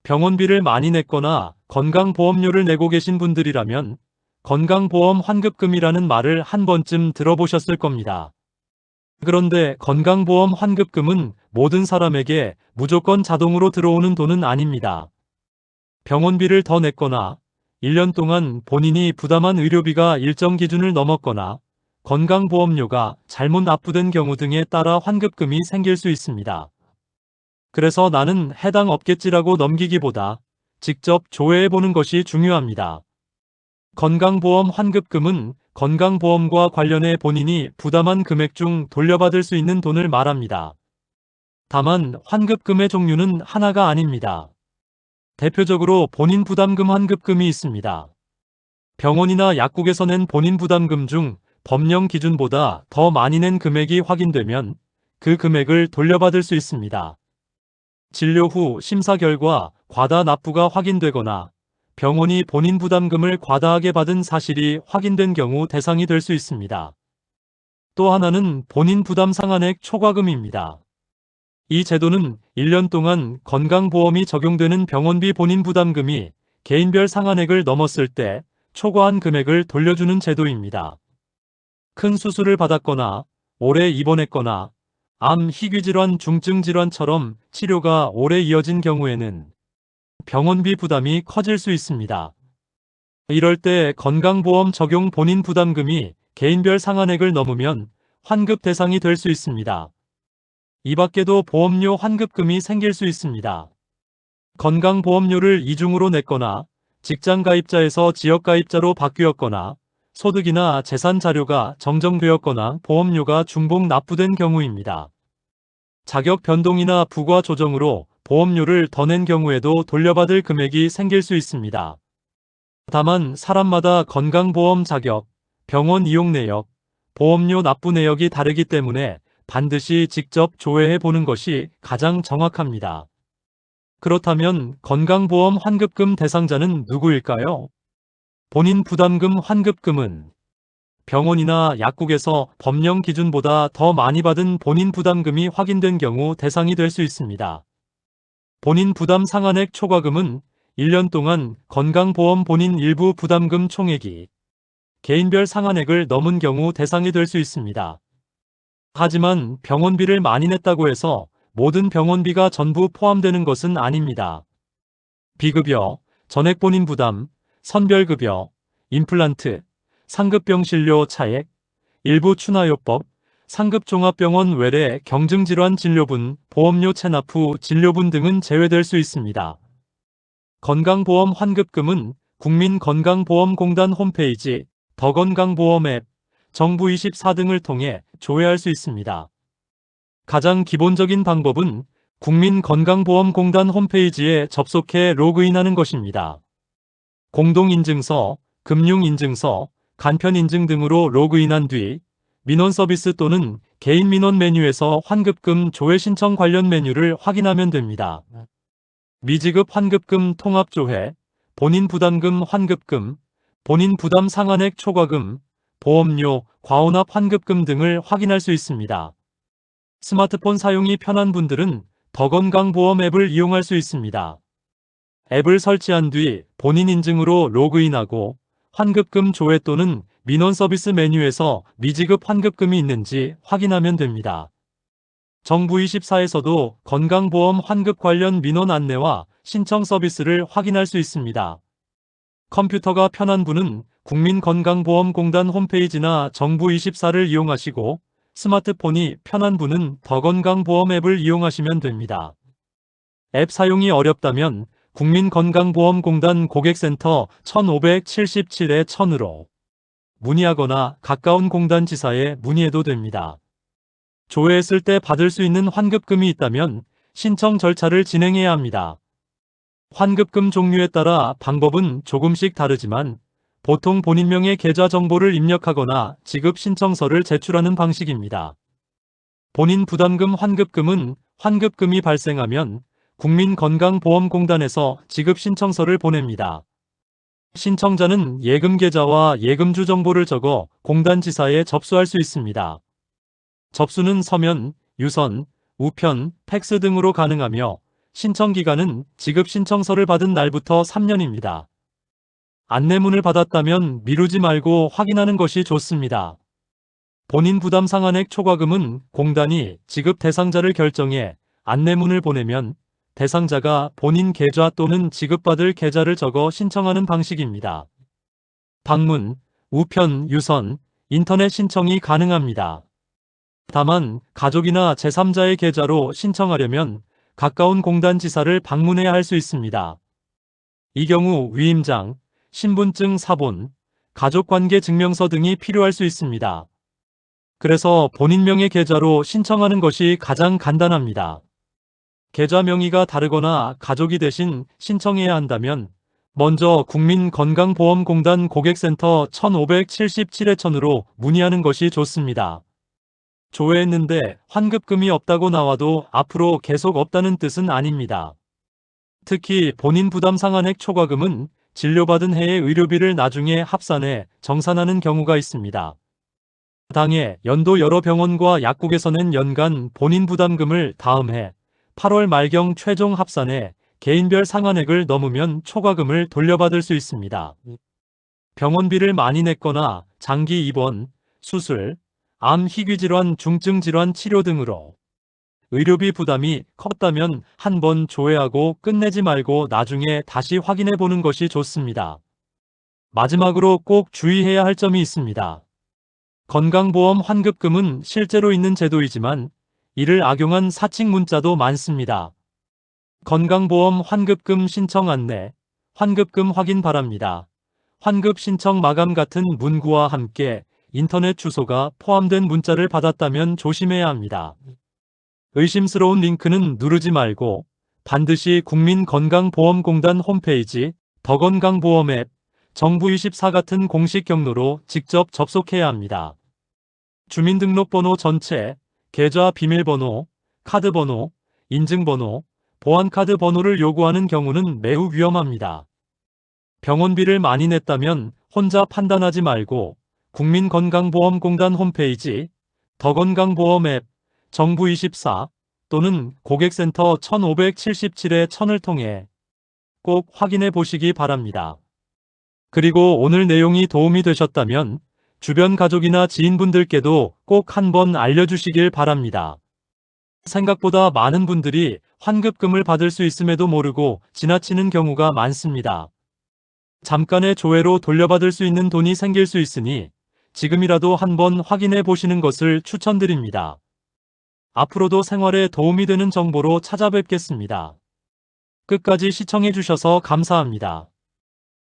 병원비를 많이 냈거나 건강보험료를 내고 계신 분들이라면 건강보험 환급금이라는 말을 한 번쯤 들어보셨을 겁니다. 그런데 건강보험 환급금은 모든 사람에게 무조건 자동으로 들어오는 돈은 아닙니다. 병원비를 더 냈거나 1년 동안 본인이 부담한 의료비가 일정 기준을 넘었거나 건강보험료가 잘못 납부된 경우 등에 따라 환급금이 생길 수 있습니다. 그래서 나는 해당 없겠지라고 넘기기보다 직접 조회해보는 것이 중요합니다. 건강보험 환급금은 건강보험과 관련해 본인이 부담한 금액 중 돌려받을 수 있는 돈을 말합니다. 다만 환급금의 종류는 하나가 아닙니다. 대표적으로 본인 부담금 환급금이 있습니다. 병원이나 약국에서 낸 본인 부담금 중 법령 기준보다 더 많이 낸 금액이 확인되면 그 금액을 돌려받을 수 있습니다. 진료 후 심사 결과 과다 납부가 확인되거나 병원이 본인 부담금을 과다하게 받은 사실이 확인된 경우 대상이 될 수 있습니다. 또 하나는 본인 부담 상한액 초과금입니다. 이 제도는 1년 동안 건강보험이 적용되는 병원비 본인 부담금이 개인별 상한액을 넘었을 때 초과한 금액을 돌려주는 제도입니다. 큰 수술을 받았거나 오래 입원했거나 암, 희귀질환, 중증질환처럼 치료가 오래 이어진 경우에는 병원비 부담이 커질 수 있습니다. 이럴 때 건강보험 적용 본인 부담금이 개인별 상한액을 넘으면 환급 대상이 될 수 있습니다. 이 밖에도 보험료 환급금이 생길 수 있습니다. 건강보험료를 이중으로 냈거나 직장가입자에서 지역가입자로 바뀌었거나 소득이나 재산 자료가 정정되었거나 보험료가 중복 납부된 경우입니다. 자격 변동이나 부과 조정으로 보험료를 더 낸 경우에도 돌려받을 금액이 생길 수 있습니다. 다만 사람마다 건강보험 자격, 병원 이용 내역, 보험료 납부 내역이 다르기 때문에 반드시 직접 조회해 보는 것이 가장 정확합니다. 그렇다면 건강보험 환급금 대상자는 누구일까요? 본인 부담금 환급금은 병원이나 약국에서 법령 기준보다 더 많이 받은 본인 부담금이 확인된 경우 대상이 될 수 있습니다. 본인 부담 상한액 초과금은 1년 동안 건강보험 본인 일부 부담금 총액이 개인별 상한액을 넘은 경우 대상이 될 수 있습니다. 하지만 병원비를 많이 냈다고 해서 모든 병원비가 전부 포함되는 것은 아닙니다. 비급여, 전액 본인 부담, 선별급여, 임플란트, 상급병실료 차액, 일부 추나요법, 상급종합병원 외래 경증질환 진료분, 보험료 체납 후 진료분 등은 제외될 수 있습니다. 건강보험 환급금은 국민건강보험공단 홈페이지, 더건강보험 앱, 정부24 등을 통해 조회할 수 있습니다. 가장 기본적인 방법은 국민건강보험공단 홈페이지에 접속해 로그인하는 것입니다. 공동인증서, 금융인증서, 간편인증 등으로 로그인한 뒤 민원 서비스 또는 개인 민원 메뉴에서 환급금 조회 신청 관련 메뉴를 확인하면 됩니다. 미지급 환급금 통합조회, 본인 부담금 환급금, 본인 부담 상한액 초과금, 보험료, 과혼합 환급금 등을 확인할 수 있습니다. 스마트폰 사용이 편한 분들은 더건강보험 앱을 이용할 수 있습니다. 앱을 설치한 뒤 본인 인증으로 로그인하고 환급금 조회 또는 민원 서비스 메뉴에서 미지급 환급금이 있는지 확인하면 됩니다. 정부24에서도 건강보험 환급 관련 민원 안내와 신청 서비스를 확인할 수 있습니다. 컴퓨터가 편한 분은 국민건강보험공단 홈페이지나 정부24를 이용하시고 스마트폰이 편한 분은 더건강보험 앱을 이용하시면 됩니다. 앱 사용이 어렵다면 국민건강보험공단 고객센터 1577-1000으로 문의하거나 가까운 공단 지사에 문의해도 됩니다. 조회했을 때 받을 수 있는 환급금이 있다면 신청 절차를 진행해야 합니다. 환급금 종류에 따라 방법은 조금씩 다르지만 보통 본인명의 계좌 정보를 입력하거나 지급 신청서를 제출하는 방식입니다. 본인 부담금 환급금은 환급금이 발생하면 국민건강보험공단에서 지급 신청서를 보냅니다. 신청자는 예금 계좌와 예금주 정보를 적어 공단 지사에 접수할 수 있습니다. 접수는 서면, 유선, 우편, 팩스 등으로 가능하며 신청기간은 지급 신청서를 받은 날부터 3년입니다. 안내문을 받았다면 미루지 말고 확인하는 것이 좋습니다. 본인 부담 상한액 초과금은 공단이 지급 대상자를 결정해 안내문을 보내면 대상자가 본인 계좌 또는 지급받을 계좌를 적어 신청하는 방식입니다. 방문, 우편, 유선, 인터넷 신청이 가능합니다. 다만 가족이나 제3자의 계좌로 신청하려면 가까운 공단 지사를 방문해야 할 수 있습니다. 이 경우 위임장, 신분증 사본, 가족관계 증명서 등이 필요할 수 있습니다. 그래서 본인 명의 계좌로 신청하는 것이 가장 간단합니다. 계좌 명의가 다르거나 가족이 대신 신청해야 한다면 먼저 국민건강보험공단 고객센터 1577-1000으로 문의하는 것이 좋습니다. 조회했는데 환급금이 없다고 나와도 앞으로 계속 없다는 뜻은 아닙니다. 특히 본인 부담 상한액 초과금은 진료받은 해의 의료비를 나중에 합산해 정산하는 경우가 있습니다. 당해 연도 여러 병원과 약국에서 낸 연간 본인 부담금을 다음 해 8월 말경 최종 합산해 개인별 상한액을 넘으면 초과금을 돌려받을 수 있습니다. 병원비를 많이 냈거나 장기 입원, 수술, 암, 희귀질환, 중증질환 치료 등으로 의료비 부담이 컸다면 한번 조회하고 끝내지 말고 나중에 다시 확인해 보는 것이 좋습니다. 마지막으로 꼭 주의해야 할 점이 있습니다. 건강보험 환급금은 실제로 있는 제도이지만 이를 악용한 사칭 문자도 많습니다. 건강보험 환급금 신청 안내, 환급금 확인 바랍니다. 환급 신청 마감 같은 문구와 함께 인터넷 주소가 포함된 문자를 받았다면 조심해야 합니다. 의심스러운 링크는 누르지 말고 반드시 국민건강보험공단 홈페이지, 더건강보험 앱, 정부24 같은 공식 경로로 직접 접속해야 합니다. 주민등록번호 전체, 계좌 비밀번호, 카드번호, 인증번호, 보안카드 번호를 요구하는 경우는 매우 위험합니다. 병원비를 많이 냈다면 혼자 판단하지 말고 국민건강보험공단 홈페이지, 더건강보험 앱, 정부24 또는 고객센터 1577-1000을 통해 꼭 확인해 보시기 바랍니다. 그리고 오늘 내용이 도움이 되셨다면 주변 가족이나 지인분들께도 꼭 한번 알려주시길 바랍니다. 생각보다 많은 분들이 환급금을 받을 수 있음에도 모르고 지나치는 경우가 많습니다. 잠깐의 조회로 돌려받을 수 있는 돈이 생길 수 있으니 지금이라도 한번 확인해 보시는 것을 추천드립니다. 앞으로도 생활에 도움이 되는 정보로 찾아뵙겠습니다. 끝까지 시청해 주셔서 감사합니다.